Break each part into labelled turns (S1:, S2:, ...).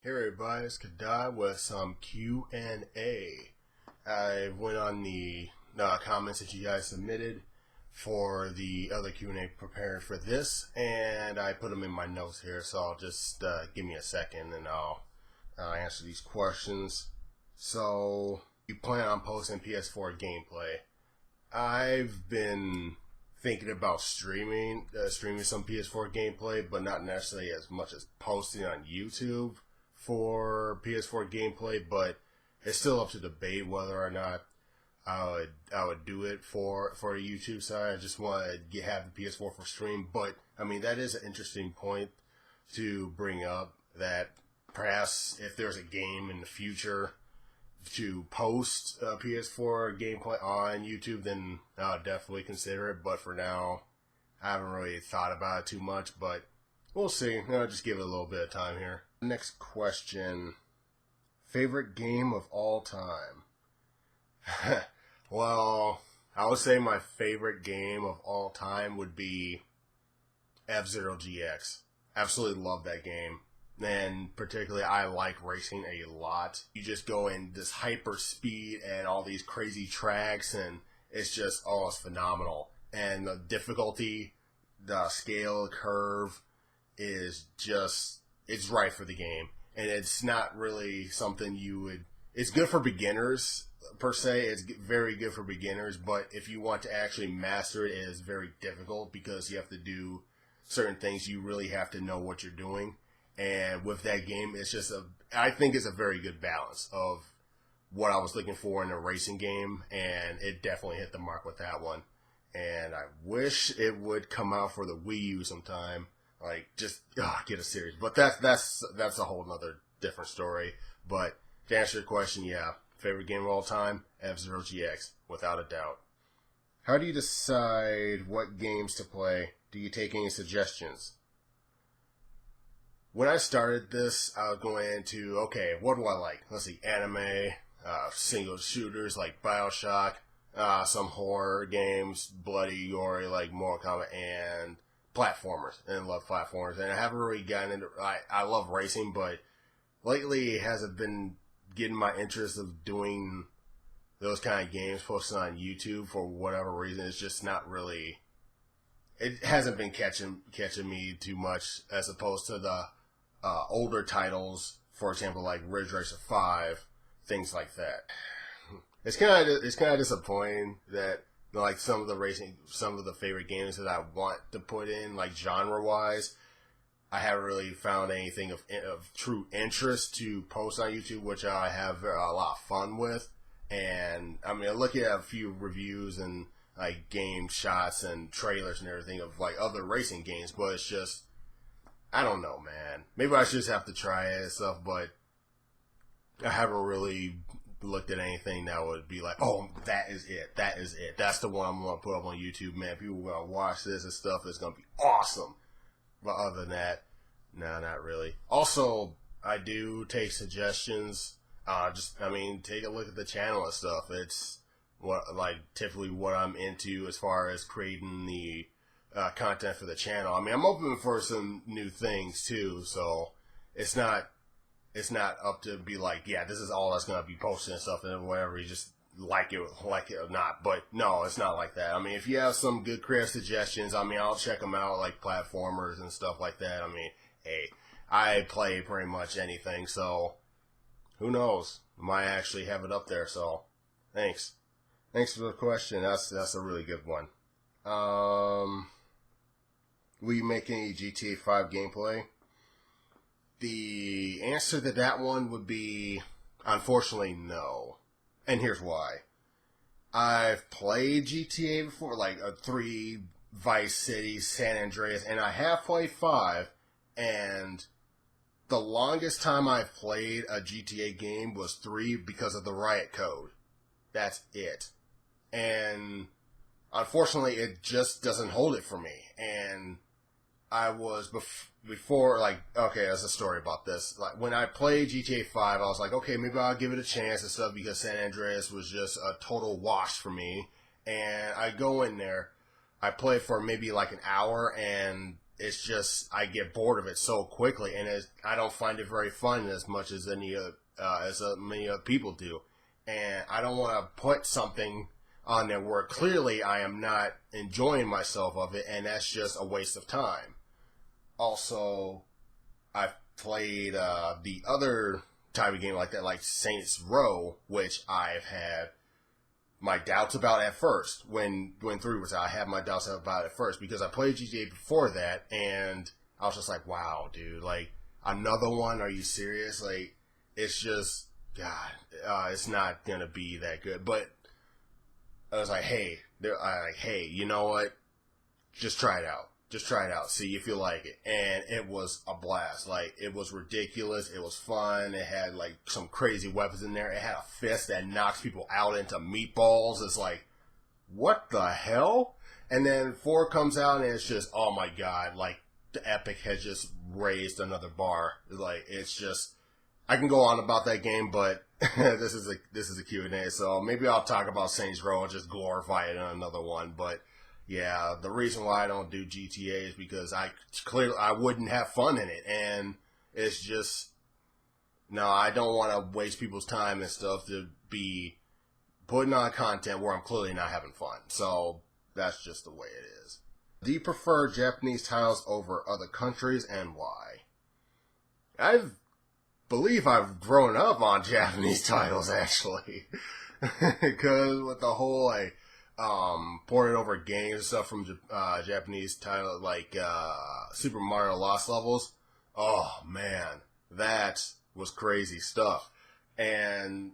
S1: Hey everybody, it's Kdaii with some Q&A. I went on the comments that you guys submitted for the other Q&A prepared for this, and I put them in my notes here, so I'll just give me a second and I'll answer these questions. So, you plan on posting PS4 gameplay. I've been thinking about streaming some PS4 gameplay, but not necessarily as much as posting on YouTube for PS4 gameplay, but it's still up to debate whether or not I would do it for a YouTube side. I just want to have the PS4 for stream, but I mean that is an interesting point to bring up, that perhaps if there's a game in the future to post PS4 gameplay on YouTube, then I'll definitely consider it. But for now, I haven't really thought about it too much, but we'll see. I'll just give it a little bit of time here. Next question. Favorite game of all time? Well, I would say my favorite game of all time would be F-Zero GX. Absolutely love that game. And particularly, I like racing a lot. You just go in this hyper speed and all these crazy tracks, and it's just, it's phenomenal. And the difficulty, the scale curve is just, it's right for the game. And it's not really something it's good for beginners, per se. It's very good for beginners, but if you want to actually master it, it is very difficult because you have to do certain things. You really have to know what you're doing. And with that game, it's just I think it's a very good balance of what I was looking for in a racing game, and it definitely hit the mark with that one. And I wish it would come out for the Wii U sometime. Like, just get a series. But that's a whole nother different story. But to answer your question, yeah, favorite game of all time, F-Zero GX, without a doubt. How do you decide what games to play? Do you take any suggestions? When I started this, I was going into, okay, what do I like? Let's see, anime, single shooters like BioShock, some horror games, bloody, gory like Mortal Kombat, and platformers. And I love platformers. And I haven't really gotten into, I love racing, but lately it hasn't been getting my interest of doing those kind of games posted on YouTube for whatever reason. It's just not really, it hasn't been catching me too much as opposed to the older titles, for example, like Ridge Racer 5, things like that. It's kind of disappointing that like some of the favorite games that I want to put in, like genre wise, I haven't really found anything of true interest to post on YouTube, which I have a lot of fun with. And I mean, I look at a few reviews and like game shots and trailers and everything of like other racing games, but it's just, I don't know, man. Maybe I should just have to try it and stuff, but I haven't really looked at anything that would be like, oh, that is it. That is it. That's the one I'm going to put up on YouTube, man. People are going to watch this and stuff. It's going to be awesome. But other than that, no, not really. Also, I do take suggestions. Take a look at the channel and stuff. It's typically what I'm into as far as creating the content for the channel. I mean, I'm open for some new things too, so it's not up to be like, yeah, this is all that's gonna be posted and stuff and whatever. You just like it or not. But no, it's not like that. I mean, if you have some good creative suggestions, I mean, I'll check them out, like platformers and stuff like that. I mean, hey, I play pretty much anything, so who knows? I might actually have it up there. So thanks for the question. That's a really good one. Will you make any GTA 5 gameplay? The answer to that one would be, unfortunately, no. And here's why. I've played GTA before, like 3, Vice City, San Andreas, and I have played 5, and the longest time I've played a GTA game was 3 because of the riot code. That's it. And unfortunately, it just doesn't hold it for me. And I was before, there's a story about this. Like, when I played GTA 5, I was like, okay, maybe I'll give it a chance and stuff because San Andreas was just a total wash for me. And I go in there, I play for maybe like an hour, and it's just I get bored of it so quickly, and I don't find it very fun as much as many other people do, and I don't want to put something on there where clearly I am not enjoying myself of it, and that's just a waste of time. Also, I've played the other type of game like that, like Saints Row, which I've had my doubts about at first. When 3 was out, I had my doubts about it at first because I played GTA before that, and I was just like, wow, dude, like, another one? Are you serious? Like, it's just, God, it's not gonna be that good. But I was like, hey, you know what? Just try it out. Just try it out. See if you like it. And it was a blast. Like, it was ridiculous. It was fun. It had, like, some crazy weapons in there. It had a fist that knocks people out into meatballs. It's like, what the hell? And then 4 comes out, and it's just, oh my God. Like, the Epic has just raised another bar. Like, it's just, I can go on about that game, but this is a Q&A. So maybe I'll talk about Saints Row and just glorify it in another one. But yeah, the reason why I don't do GTA is because I wouldn't have fun in it, and it's just, no, I don't want to waste people's time and stuff to be putting on content where I'm clearly not having fun. So that's just the way it is. Do you prefer Japanese titles over other countries, and why? I believe I've grown up on Japanese titles, actually, because with the whole like ported over games and stuff from Japanese title like Super Mario Lost Levels. Oh man, that was crazy stuff. And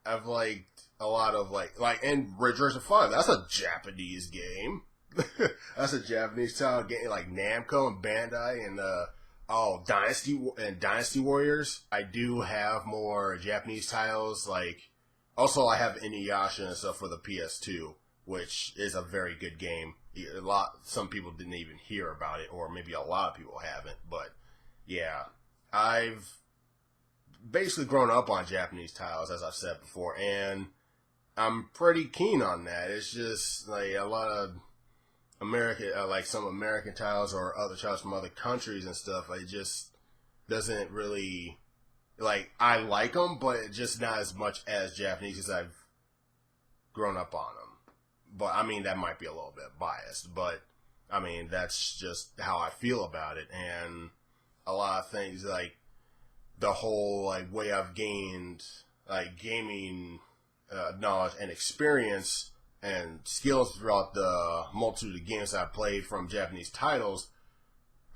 S1: I've liked a lot of like and Ridge Racer 5. That's a Japanese game. That's a Japanese title game, like Namco and Bandai and Dynasty Warriors. I do have more Japanese titles. Like, also I have Inuyasha and stuff for the PS2, which is a very good game. Some people didn't even hear about it, or maybe a lot of people haven't. But yeah, I've basically grown up on Japanese titles, as I've said before, and I'm pretty keen on that. It's just like a lot of like some American titles or other titles from other countries and stuff. It just doesn't really, like, I like them, but just not as much as Japanese because I've grown up on them. But I mean, that might be a little bit biased, but I mean, that's just how I feel about it. And a lot of things, like the whole like way I've gained like gaming knowledge and experience and skills throughout the multitude of games I've played from Japanese titles,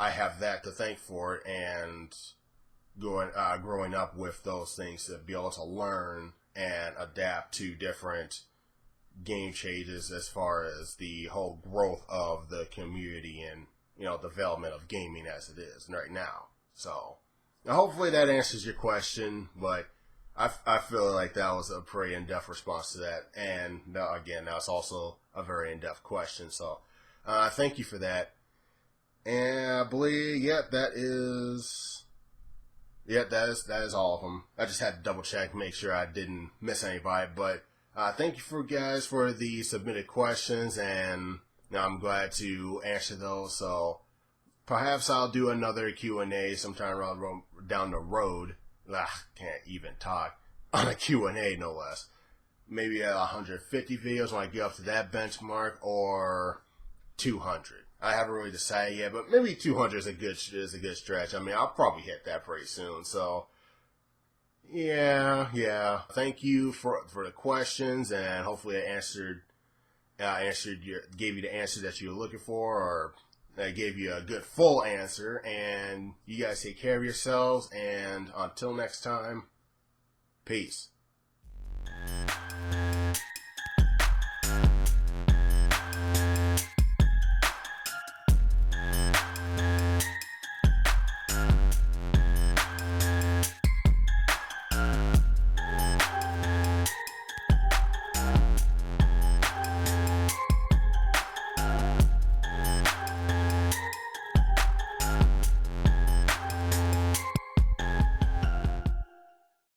S1: I have that to thank for it, and growing up with those things to be able to learn and adapt to different game changes as far as the whole growth of the community and, you know, development of gaming as it is right now. So hopefully that answers your question, but I feel like that was a pretty in-depth response to that. And again, that's also a very in-depth question. So thank you for that. And I believe, that is all of them. I just had to double check, make sure I didn't miss anybody. But thank you guys for the submitted questions, and I'm glad to answer those. So perhaps I'll do another Q&A sometime down the road. Can't even talk. On a Q&A, no less. Maybe at 150 videos when I get up to that benchmark, or 200. I haven't really decided yet, but maybe 200 is a good stretch. I mean, I'll probably hit that pretty soon. So, yeah. Thank you for the questions, and hopefully I gave you the answer that you were looking for, or I gave you a good full answer. And you guys take care of yourselves, and until next time, peace.